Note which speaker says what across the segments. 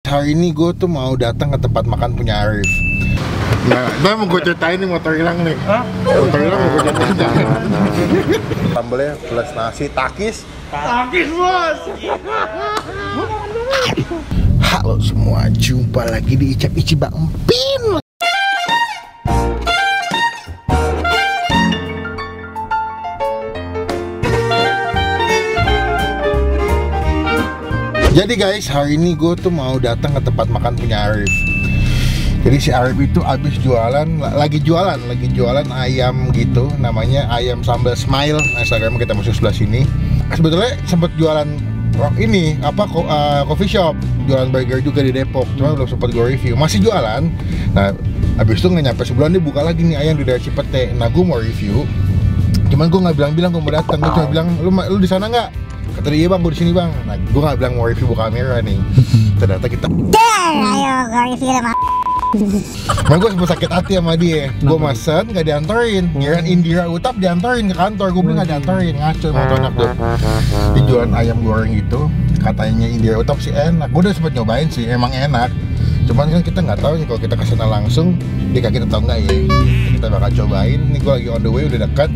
Speaker 1: Hari ini gue tuh mau datang ke tempat makan punya Arif. Nah, mau gue ceritain nih motor hilang nih. Hah? Motor hilang mau gue ceritain. Sambelnya plus nasi takis. Takis bos. Halo semua, jumpa lagi di Icap Ici Bang Pin. Jadi guys, hari ini gue tuh mau datang ke tempat makan punya Arif. Jadi si Arif itu abis lagi jualan ayam gitu, namanya ayam sambal smile. Instagram kita masuk sebelah sini. Sebetulnya sempet jualan coffee shop, jualan burger juga di Depok, cuma belum sempet gue review. Masih jualan. Nah, abis itu nggak nyampe sebulan dia buka lagi nih ayam di daerah Cipete. Nah, gue mau review. Cuman gue nggak bilang gue mau datang, gue cuma bilang lu di sana nggak? Kata dia, bang, gue di sini bang. Nah, gue nggak bilang mau review buka kamera nih. Ternyata kita
Speaker 2: ayo gue review sama.
Speaker 1: Nah, gue sempet sakit hati sama dia. Gue mesen nggak diantarin. Kirain Indira Utap diantarin ke kantor. Gue bilang nggak diantarin, ngaco emang tuh anak tuh. Dia jualan ayam goreng gitu. Katanya Indira Utap sih enak. Gue udah sempet nyobain sih, emang enak. Cuman kan kita nggak tahu nih kalau kita kesana langsung, dia kita tahu nggak ya. Kita bakal cobain. Ini gue lagi on the way, udah dekat.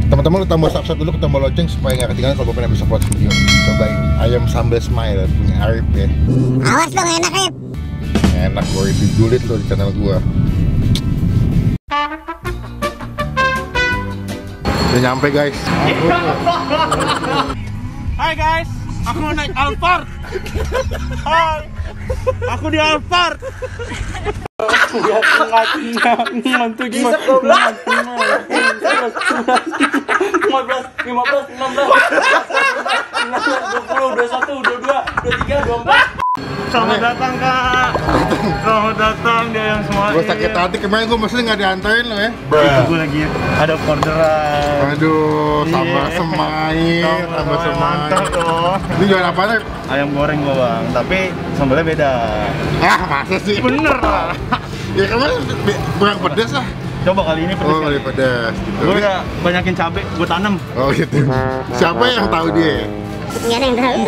Speaker 1: Teman-teman lu tombol subscribe dulu, ke tombol lonceng supaya nggak ketinggalan kalau gue pernah bisa upload video. Cobain ayam sambal smile punya Arif ya.
Speaker 2: Awas dong, enak Arif.
Speaker 1: Enak, gue review julid lo di channel gue. Udah nyampe guys.
Speaker 3: Hai guys, aku mau naik Alphard. Hai, aku di Alphard. Ya tengah tuh gimana? 15, 16, 20, 21, 22, 23, 24. Selamat datang kak. Selamat datang dia yang semua.
Speaker 1: Gue sakit hati kemarin, gue mesti nggak diantarin lo ya.
Speaker 3: Itu gue lagi ada orderan.
Speaker 1: Aduh, sambal semai, sambal semai.
Speaker 3: Mantap dong.
Speaker 1: Ini jualan apa nih?
Speaker 3: Ayam goreng gua bang, tapi sambalnya beda.
Speaker 1: Ah, masa sih?
Speaker 3: Bener lah.
Speaker 1: Ya kemarin kurang pedas lah.
Speaker 3: Coba kali ini pedas.
Speaker 1: Oh, kali pedas gitu.
Speaker 3: Gue udah banyakin cabai, gue tanam.
Speaker 1: Oh gitu. Siapa yang tahu dia?
Speaker 2: Nggak ada yang tahu.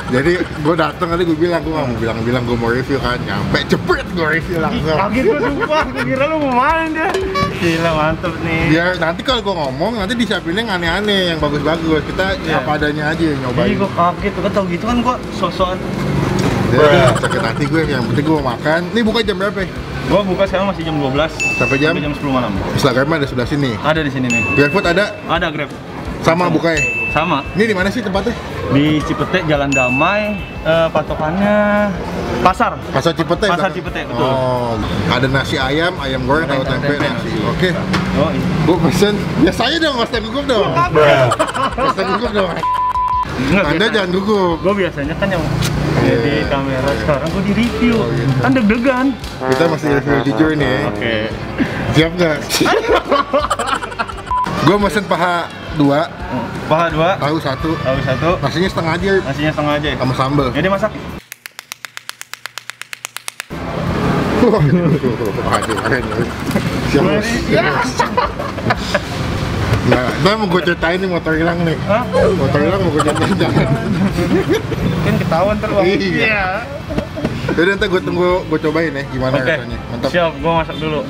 Speaker 1: Jadi gue dateng tadi, gue bilang gue nggak mau bilang gue mau review kan, nyampe cepet gue review langsung.
Speaker 3: Kaget gue sumpah, gue kira lu mau main dia. Gila mantep nih.
Speaker 1: Biar nanti kalau gue ngomong nanti disiapinnya yang aneh-aneh, yang bagus-bagus. Kita apa adanya aja nyobain.
Speaker 3: Jadi gue kaget, gue tau gitu kan gue sok-sokan.
Speaker 1: Ya, sakit hati gue, yang penting gue mau makan. Ini buka jam berapa ya?
Speaker 3: Gue buka sekarang masih jam 12
Speaker 1: Sampai jam
Speaker 3: 10 malam.
Speaker 1: Instagramnya ada sebelah sini.
Speaker 3: Ada di sini nih.
Speaker 1: GrabFood ada?
Speaker 3: Ada Grab.
Speaker 1: Sama bukanya?
Speaker 3: Sama.
Speaker 1: Ini di mana sih tempatnya?
Speaker 3: Di Cipete, Jalan Damai. Patokannya Pasar.
Speaker 1: Pasar Cipete?
Speaker 3: Pasar Cipete, betul.
Speaker 1: Oh, ada nasi ayam, ayam goreng, tahu tempe, nasi. Oke.
Speaker 3: Oh, iya.
Speaker 1: Gue pesen, ya saya dong, mas gugup dong. Mas gugup dong.
Speaker 3: Enggak,
Speaker 1: Anda jangan gugup.
Speaker 3: Gue biasanya kan yang di kamera, sekarang gue di review.
Speaker 1: Oh, gitu.
Speaker 3: Kan deg-degan.
Speaker 1: Kita masih review jujur nih.
Speaker 3: Oke.
Speaker 1: Siap nggak? Gue mesen paha 2,
Speaker 3: Paha 2,
Speaker 1: tahu 1,
Speaker 3: tahu 1,
Speaker 1: nasinya setengah aja,
Speaker 3: nasinya setengah aja ya?
Speaker 1: sama sambal.
Speaker 3: Jadi masak.
Speaker 1: Aduh, keren. Siap. Nah, mau gue ceritain nih motor hilang nih.
Speaker 3: Hah?
Speaker 1: Motor hilang mau gue ceritain, jangan.
Speaker 3: Mungkin ketahuan terus.
Speaker 1: Iya. Jadi nanti gue tunggu, gue cobain ya gimana
Speaker 3: Oke.
Speaker 1: rasanya. Mantap.
Speaker 3: Siap, gue masak dulu.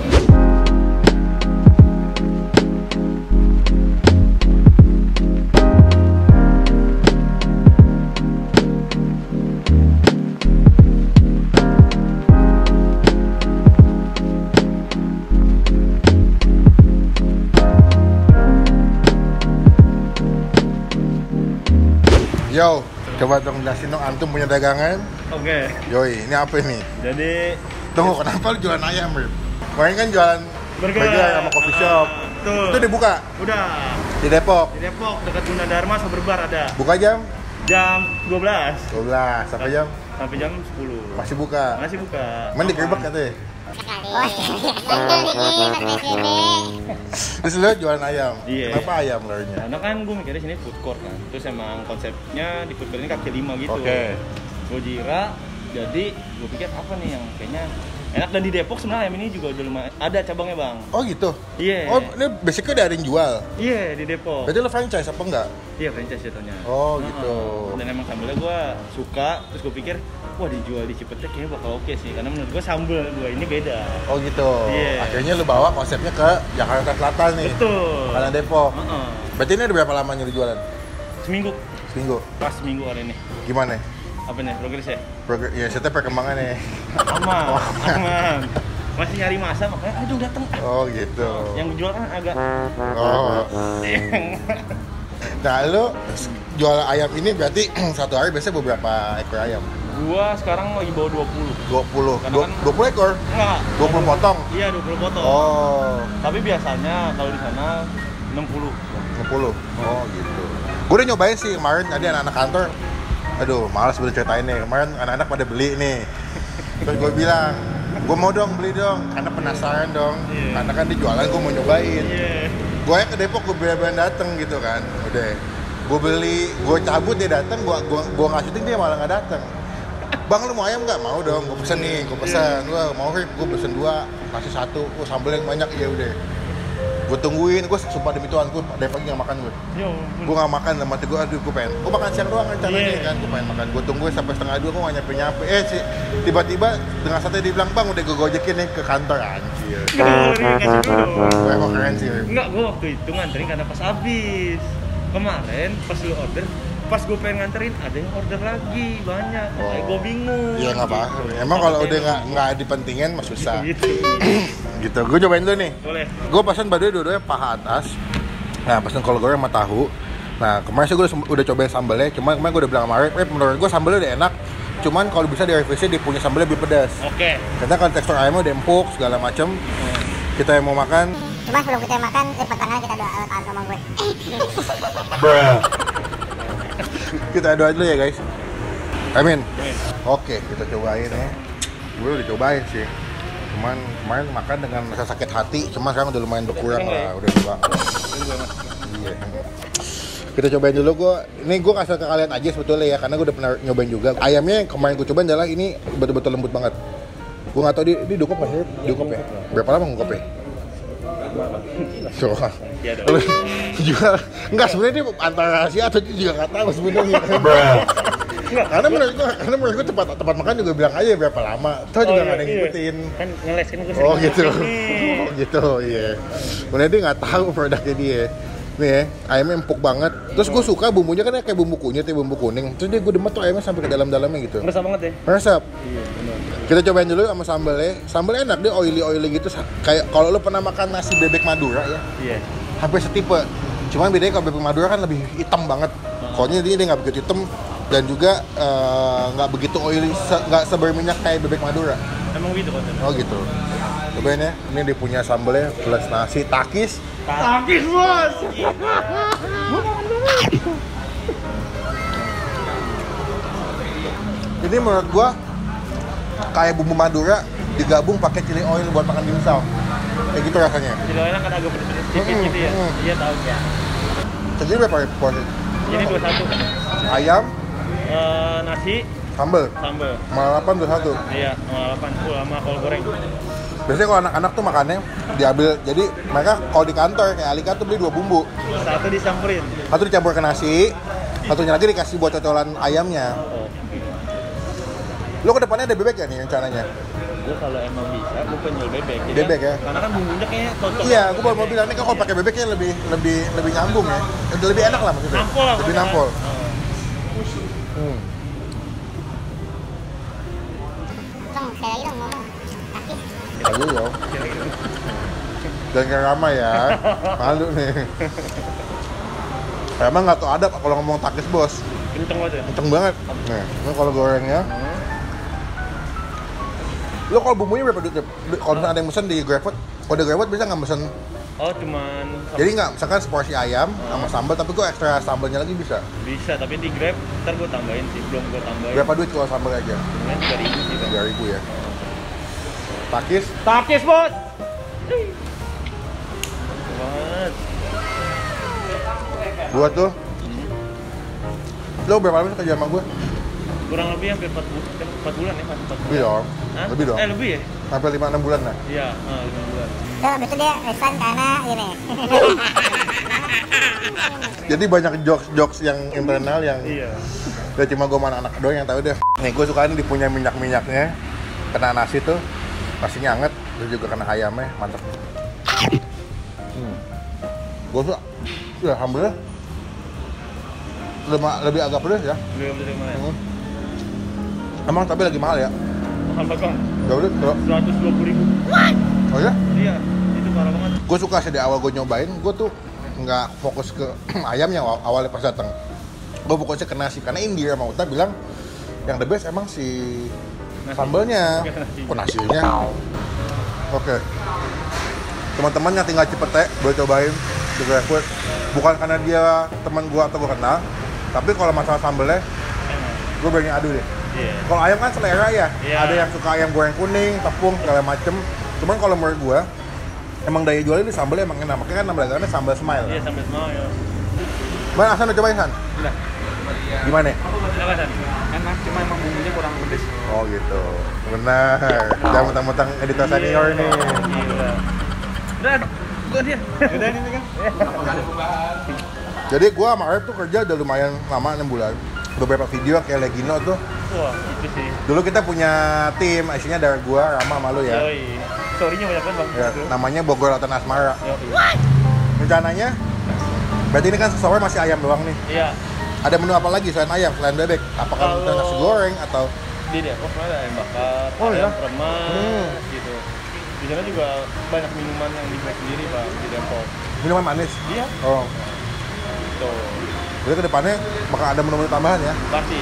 Speaker 1: Yo, coba dong jelasin dong, antum punya dagangan.
Speaker 3: Oke.
Speaker 1: Yoi, ini apa nih?
Speaker 3: Jadi
Speaker 1: Tunggu, kenapa lu jualan ayam, Rip? Kemarin kan jualan
Speaker 3: burger
Speaker 1: sama coffee shop.
Speaker 3: Betul.
Speaker 1: Itu dibuka
Speaker 3: Udah.
Speaker 1: di Depok.
Speaker 3: Di Depok dekat Gunadarma Saberbar ada.
Speaker 1: Buka jam
Speaker 3: Jam 12
Speaker 1: sampai jam
Speaker 3: sampai jam 10.
Speaker 1: masih buka.
Speaker 3: Masih buka.
Speaker 1: Mana digerebek katanya?
Speaker 2: Sekali.
Speaker 1: Terus lu jualan ayam.
Speaker 3: Iya.
Speaker 1: Kenapa ayam larinya?
Speaker 3: Karena kan gue mikirnya sini food court kan. Terus emang konsepnya di food court ini kaki 5 gitu.
Speaker 1: Oke.
Speaker 3: Gojira. Jadi gue pikir apa nih yang kayaknya enak, dan di Depok sebenarnya ayam ini juga udah lumayan ada cabangnya bang.
Speaker 1: Oh gitu?
Speaker 3: Iya.
Speaker 1: Oh ini basicnya udah ada yang jual?
Speaker 3: Iya di Depok.
Speaker 1: Berarti lo franchise apa enggak?
Speaker 3: Iya franchise jatuhnya.
Speaker 1: Oh gitu.
Speaker 3: Dan emang sambelnya gue suka, terus gue pikir wah dijual di Cipete kayaknya bakal oke sih, karena menurut gua sambal gua ini beda.
Speaker 1: Oh gitu.
Speaker 3: Iya.
Speaker 1: Akhirnya lu bawa konsepnya ke Jakarta Selatan nih.
Speaker 3: Betul.
Speaker 1: Karena Depok.
Speaker 3: Heeh.
Speaker 1: Berarti ini udah berapa lamanya lu jualan?
Speaker 3: Seminggu.
Speaker 1: Seminggu.
Speaker 3: Pas seminggu hari ini.
Speaker 1: Gimana?
Speaker 3: Apa nih progresnya?
Speaker 1: Ya, setnya perkembangannya.
Speaker 3: Aman, aman. Masih nyari masa makanya aduh datang.
Speaker 1: Oh gitu.
Speaker 3: Yang jual kan agak
Speaker 1: Oh. Nah, lu jual ayam ini berarti satu hari biasanya beberapa ekor ayam?
Speaker 3: gua sekarang lagi bawa 20.
Speaker 1: 20.
Speaker 3: Karena kan-
Speaker 1: 20 ekor?
Speaker 3: Enggak.
Speaker 1: 20 potong?
Speaker 3: Iya, 20 potong.
Speaker 1: Oh.
Speaker 3: Tapi biasanya kalau di sana 60.
Speaker 1: 60? Oh gitu. Gue udah nyobain sih kemarin, tadi anak-anak kantor. Aduh, malas gue ceritain nih. Kemarin anak-anak pada beli nih. Terus gue bilang, gue mau dong beli dong, karena penasaran dong.
Speaker 3: Iya.
Speaker 1: Karena kan di jualan gue mau nyobain.
Speaker 3: Iya.
Speaker 1: Gue ke Depok, gue bener-bener dateng gitu kan. Udah, gue beli, gue cabut dia dateng, gue nggak syuting dia malah nggak dateng. Bang, lu mau ayam nggak? Mau dong, gue pesen nih, gue pesen. Gue mau Rip, gue pesen 2, kasih 1. Gue sambal yang banyak, ya udah. Gue tungguin, gue sumpah demi Tuhan, gue dari pagi nggak makan gue.
Speaker 3: Yo.
Speaker 1: Gue nggak makan, sama gue aduh gue pengen. Gue makan siang doang rencananya
Speaker 3: Iya.
Speaker 1: kan, gue pengen makan. Gue tungguin sampai setengah 2, gue nggak nyampe. Sih, tiba-tiba dengan sate dia bilang, bang udah gue gojekin nih ke kantor, anjir.
Speaker 3: Nggak boleh dikasih dulu.
Speaker 1: Gue emang keren sih. Rip.
Speaker 3: Enggak, gua waktu itu nganterin karena pas habis. Kemarin pas lu order, pas gue pengen nganterin ada yang order lagi banyak. Makanya gue bingung.
Speaker 1: Iya nggak apa-apa. Emang kalau udah nggak dipentingin mah susah.
Speaker 3: Gitu.
Speaker 1: Gitu. Gue cobain dulu nih.
Speaker 3: Boleh.
Speaker 1: Gue pesan baduy dua-duanya paha atas. Nah, pesan kol goreng sama tahu. Nah, kemarin sih gue udah cobain sambalnya. Cuma kemarin gue udah bilang sama Rip, menurut gue sambalnya udah enak. Cuman kalau bisa direvisi dia punya sambalnya lebih pedas.
Speaker 3: Oke.
Speaker 1: Karena kan tekstur ayamnya udah empuk segala macem. Kita yang mau makan.
Speaker 2: Cuma sebelum kita makan, pertengahan kita doa sama gue.
Speaker 1: Kita doa dulu ya guys. Amin. Oke, kita cobain ya. Gue udah cobain sih. Cuman kemarin makan dengan rasa sakit hati. Cuma sekarang udah lumayan berkurang lah. Udah dua. Iya. Kita cobain dulu. Ini gue kasih ke kalian aja sebetulnya ya, karena gue udah pernah nyobain juga. Ayamnya yang kemarin gue cobain adalah ini betul-betul lembut banget. Gue nggak tahu di dukop nggak sih? Dukop ya? Berapa lama ngukop ya? Coba.
Speaker 3: Iya dong.
Speaker 1: Juga enggak sebenarnya ini antara rahasia atau dia juga nggak tahu sebenarnya. Karena menurut gue tempat makan juga bilang aja berapa lama. Tahu juga nggak ada yang ngikutin.
Speaker 3: Kan ngeles kan gue
Speaker 1: Oh gitu. Oh gitu, iya. Kemudian dia nggak tahu produknya dia. Nih ya, ayamnya empuk banget. Terus gue suka bumbunya kan kayak bumbu kunyit ya, bumbu kuning. Terus dia gue demet tuh ayamnya sampai ke dalam-dalamnya gitu.
Speaker 3: Ngerasa banget ya?
Speaker 1: Meresap.
Speaker 3: Iya benar.
Speaker 1: Kita cobain dulu sama sambalnya. Sambalnya enak, dia oily gitu. Kayak kalau lo pernah makan nasi bebek Madura ya,
Speaker 3: Iya.
Speaker 1: hampir setipe. Cuman bedanya kalau bebek Madura kan lebih hitam banget. Pokoknya dia nggak begitu hitam dan juga nggak begitu oily, nggak seberminyak kayak bebek Madura.
Speaker 3: Emang gitu kan?
Speaker 1: Oh gitu. Cobain ya. Ini dia punya sambalnya plus nasi takis.
Speaker 3: Takis bos.
Speaker 1: Ini menurut gua kayak bumbu Madura digabung pakai chili oil buat makan dimsum. Kayak gitu rasanya.
Speaker 3: Jadi enak kan agak pedes sedikit gitu ya? Iya tahu ya.
Speaker 1: Jadi berapa porsi?
Speaker 3: Ini 21.
Speaker 1: Ayam,
Speaker 3: Nasi,
Speaker 1: sambal,
Speaker 3: sambal.
Speaker 1: malapan 21.
Speaker 3: Iya, 8 sama kol goreng.
Speaker 1: Biasanya kalau anak-anak tuh makannya diambil, jadi mereka kalau di kantor kayak Alika tuh beli 2 bumbu.
Speaker 3: Satu disamperin.
Speaker 1: Satu dicampur ke nasi, satunya lagi dikasih buat cocolan ayamnya.
Speaker 3: Oh.
Speaker 1: Lo ke depannya ada bebek ya nih rencananya?
Speaker 3: Gue kalau emang bisa, gue penjual bebek. Jadi
Speaker 1: Bebek ya?
Speaker 3: Karena kan bumbunya kayaknya cocok.
Speaker 1: Iya, gue baru mau bilang nih kalau pakai bebeknya lebih nyambung ya, lebih enak lah maksudnya.
Speaker 3: Nampol lah.
Speaker 1: Lebih
Speaker 3: pokoknya.
Speaker 1: nampol.
Speaker 3: Oh.
Speaker 2: Tong, sekali lagi dong ngomong. Takis.
Speaker 1: Ayo yo. Jangan kayak ramai ya, malu nih. Emang nggak tau adab kalau ngomong takis bos,
Speaker 3: Kenceng banget ya?
Speaker 1: kenceng banget. Nih, ini kalau gorengnya. Lo kalau bumbunya berapa duit? Kalau misalnya ada yang mesen di GrabFood, kalau di GrabFood bisa nggak mesen?
Speaker 3: Oh, cuman
Speaker 1: Jadi nggak, misalkan seporsi ayam sama sambal, tapi gue ekstra sambalnya lagi bisa.
Speaker 3: bisa, tapi di Grab ntar gue tambahin sih, belum gue tambahin.
Speaker 1: Berapa duit kalau sambal aja?
Speaker 3: Cuman 3.000 sih bang.
Speaker 1: 3.000 ya. Takis,
Speaker 3: Takis bos! Banget.
Speaker 1: gua tuh. Lo berapa lama kerja sama gue?
Speaker 3: Kurang lebih hampir 4 bulan ya, 4
Speaker 1: Lebih
Speaker 3: bulan.
Speaker 1: dong.
Speaker 3: Hah?
Speaker 1: Lebih dong.
Speaker 3: Lebih ya?
Speaker 1: Sampai 5-6 bulan lah.
Speaker 3: Iya, 5 bulan.
Speaker 2: Terus habis itu dia resign karena ini.
Speaker 1: Jadi banyak jokes yang internal yang
Speaker 3: Iya.
Speaker 1: Ya cuma gue mana anak doang yang tahu deh. Nih gue suka ini dipunya minyak-minyaknya. Kena nasi tuh, nasinya anget, terus juga kena ayamnya, mantep. Gue suka, ya sambelnya lebih agak pedas ya.
Speaker 3: Lebih mana?
Speaker 1: Emang tapi lagi mahal ya?
Speaker 3: Mahal banget bang.
Speaker 1: Ya udah,
Speaker 3: 120.000.
Speaker 1: oh ya?
Speaker 3: Iya, itu parah banget.
Speaker 1: Gue suka sih di awal gue nyobain, gue tuh nggak fokus ke ayamnya awalnya pas datang. Gue fokusnya ke nasi, karena Indira sama Uta bilang yang the best emang si sambelnya, kok nasinya. Oke. Teman-teman yang tinggal Cipete boleh cobain di GrabFood. Bukan karena dia teman gue atau gue kenal, tapi kalau masalah sambelnya, gue berani adu deh.
Speaker 3: Iya.
Speaker 1: Kalau ayam kan selera ya,
Speaker 3: Iya.
Speaker 1: ada yang suka ayam goreng kuning, tepung, segala macem. Cuman kalau menurut gue, emang daya jualnya di sambelnya emang enak. Makanya kan nama dagangannya sambal smile.
Speaker 3: Iya, sampai semua ya.
Speaker 1: Bang, Hasan udah cobain, Han?
Speaker 3: Udah.
Speaker 1: Gimana?
Speaker 3: Silakan, San. Enak, cuma emang bumbunya kurang pedes.
Speaker 1: Oh gitu, benar. Jangan mentang-mentang editor senior nih.
Speaker 3: Gila. Udah, gua dia. Udah ini kan.
Speaker 1: Jadi gua sama Arif tuh kerja udah lumayan lama, 6 bulan. Beberapa video kayak Legino tuh.
Speaker 3: Wah, itu sih.
Speaker 1: Dulu kita punya tim, isinya dari gua, Rama, sama lu ya.
Speaker 3: Yoi. Story-nya banyak banget, Bang.
Speaker 1: Ya, namanya Bogor Lautan Asmara.
Speaker 3: Yoi.
Speaker 1: Rencananya, berarti ini kan sore masih ayam doang nih.
Speaker 3: Iya.
Speaker 1: Ada menu apa lagi selain ayam, selain bebek? Apakah
Speaker 3: Kalau-
Speaker 1: kita nasi goreng atau
Speaker 3: Di Depok ada ayam bakar,
Speaker 1: Oh,
Speaker 3: ayam
Speaker 1: ya?
Speaker 3: remas, gitu. Di sana juga banyak minuman yang dibuat sendiri, Bang, di Depok.
Speaker 1: minuman manis?
Speaker 3: Iya.
Speaker 1: Oh,
Speaker 3: Tuh.
Speaker 1: jadi ke depannya bakal ada menu-menu tambahan ya?
Speaker 3: Pasti.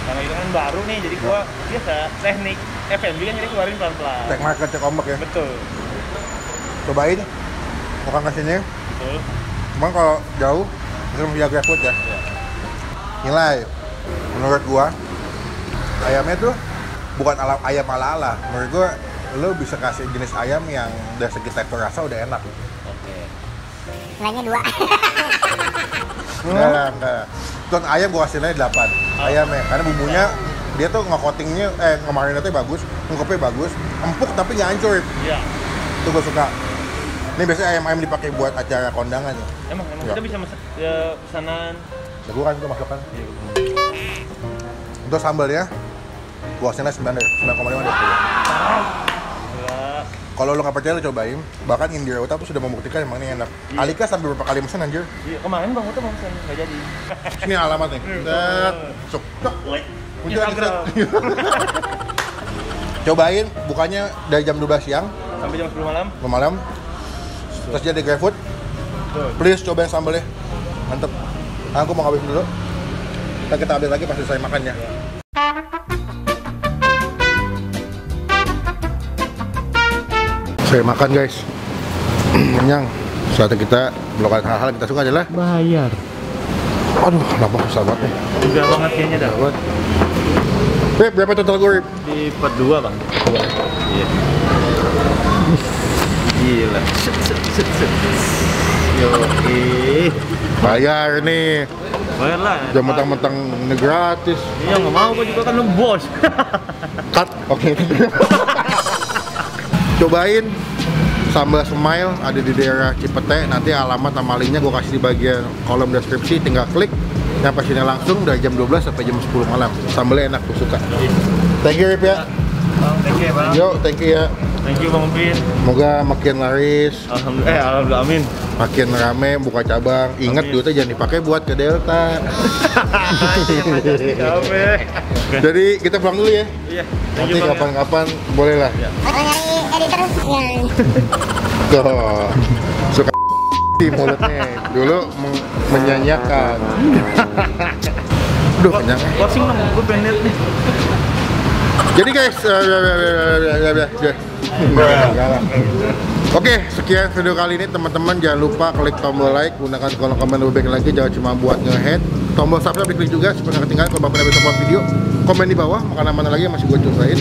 Speaker 3: Karena itu kan baru nih, jadi gua biasa teknik F&B kan jadi keluarin pelan-pelan.
Speaker 1: Cek market, cek ombak ya?
Speaker 3: Betul.
Speaker 1: Cobain, bukan kesini.
Speaker 3: Betul.
Speaker 1: Cuman kalau jauh, kita via GrabFood ya.
Speaker 3: Iya.
Speaker 1: Nilai, menurut gua ayamnya tuh bukan ayam ala-ala. Menurut gua lo bisa kasih jenis ayam yang dari segi tekstur rasa udah enak.
Speaker 3: Oke.
Speaker 2: Nilainya 2.
Speaker 1: Enggak. Tuh ayam gua kasih nilai 8. Ayamnya karena bumbunya dia tuh nge-coatingnya ngemarinatnya bagus, ngungkepnya bagus, empuk tapi nggak hancur.
Speaker 3: Iya.
Speaker 1: Itu gua suka. Ini biasanya ayam-ayam dipakai buat acara kondangan ya.
Speaker 3: Emang
Speaker 1: Ya.
Speaker 3: kita bisa masak ya pesanan.
Speaker 1: Gua kan itu masukkan.
Speaker 3: Iya, betul.
Speaker 1: Untuk sambalnya, gua kasih nilai 9,5 dari 10.
Speaker 3: Gila.
Speaker 1: Kalau lo nggak percaya lo cobain. Bahkan Indira Uta tuh sudah membuktikan emang ini enak.
Speaker 3: Iya.
Speaker 1: Alika sampai berapa kali mesen anjir.
Speaker 3: Iya, kemarin Bang Uta mau pesan nggak jadi.
Speaker 1: Ini alamat nih. Set. Masuk.
Speaker 3: Instagram.
Speaker 1: Cobain, bukannya dari jam 12 siang
Speaker 3: Sampai jam 10 malam.
Speaker 1: ke malam. Terus jadi GrabFood.
Speaker 3: Betul.
Speaker 1: Please cobain sambalnya. Mantep. Aku mau ngabisin dulu. Ntar kita update lagi pas selesai makan ya. Saya makan guys. Kenyang. Saatnya kita melakukan hal-hal yang kita suka adalah
Speaker 3: Bayar.
Speaker 1: aduh, kenapa susah banget nih.
Speaker 3: Udah banget kayaknya dah.
Speaker 1: Buat. Rip, berapa total gue, Rip?
Speaker 3: Di part 2, Bang. Iya. Gila. Yoi.
Speaker 1: Bayar nih.
Speaker 3: Bayar lah.
Speaker 1: Jangan mentang-mentang ini gratis.
Speaker 3: Iya, nggak mau, gua juga kan lu bos.
Speaker 1: Cut. Oke. Cobain sambal smile ada di daerah Cipete. Nanti alamat sama linknya gue kasih di bagian kolom deskripsi. Tinggal klik. Nyampe sini langsung dari jam 12 sampai jam 10 malam. Sambalnya enak, gue suka. Thank you, Rip ya.
Speaker 3: Bang, thank you, Bang.
Speaker 1: Yo, thank you ya.
Speaker 3: Thank you, Bang Upin.
Speaker 1: Semoga makin laris,
Speaker 3: Alhamdulillah, amin.
Speaker 1: makin rame, buka cabang. Ingat
Speaker 3: Amin.
Speaker 1: duitnya jangan dipakai buat ke Delta.
Speaker 3: Capek.
Speaker 1: Jadi kita pulang dulu ya.
Speaker 3: Iya, thank
Speaker 1: Nanti
Speaker 3: you, Bang.
Speaker 1: kapan-kapan boleh lah.
Speaker 3: Ya.
Speaker 2: Kalau nyari editor yang
Speaker 1: Tuh, suka di mulutnya. Dulu menyanyiakan. Duh, kenyang.
Speaker 3: Closing dong, gue pengen liat nih.
Speaker 1: Jadi guys, oke, sekian video kali ini teman-teman. Jangan lupa klik tombol like, gunakan kolom komen lebih baik lagi, jangan cuma buat nge-head. Tombol subscribe diklik juga supaya nggak ketinggalan kalau bapak bisa buat video. Komen di bawah makanan mana lagi yang masih gue cobain.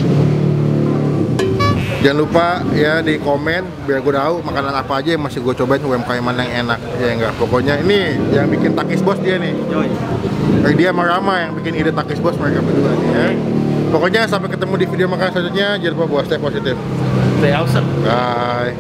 Speaker 1: Jangan lupa ya di komen biar gue tahu makanan apa aja yang masih gue cobain, UMKM mana yang enak ya enggak. Pokoknya ini yang bikin Takis Bos dia nih.
Speaker 3: Yoi.
Speaker 1: Dia sama Rama yang bikin ide Takis Bos, mereka berdua nih ya. Pokoknya sampai ketemu di video makan selanjutnya. Jangan lupa buat stay positif.
Speaker 3: Stay awesome.
Speaker 1: Bye.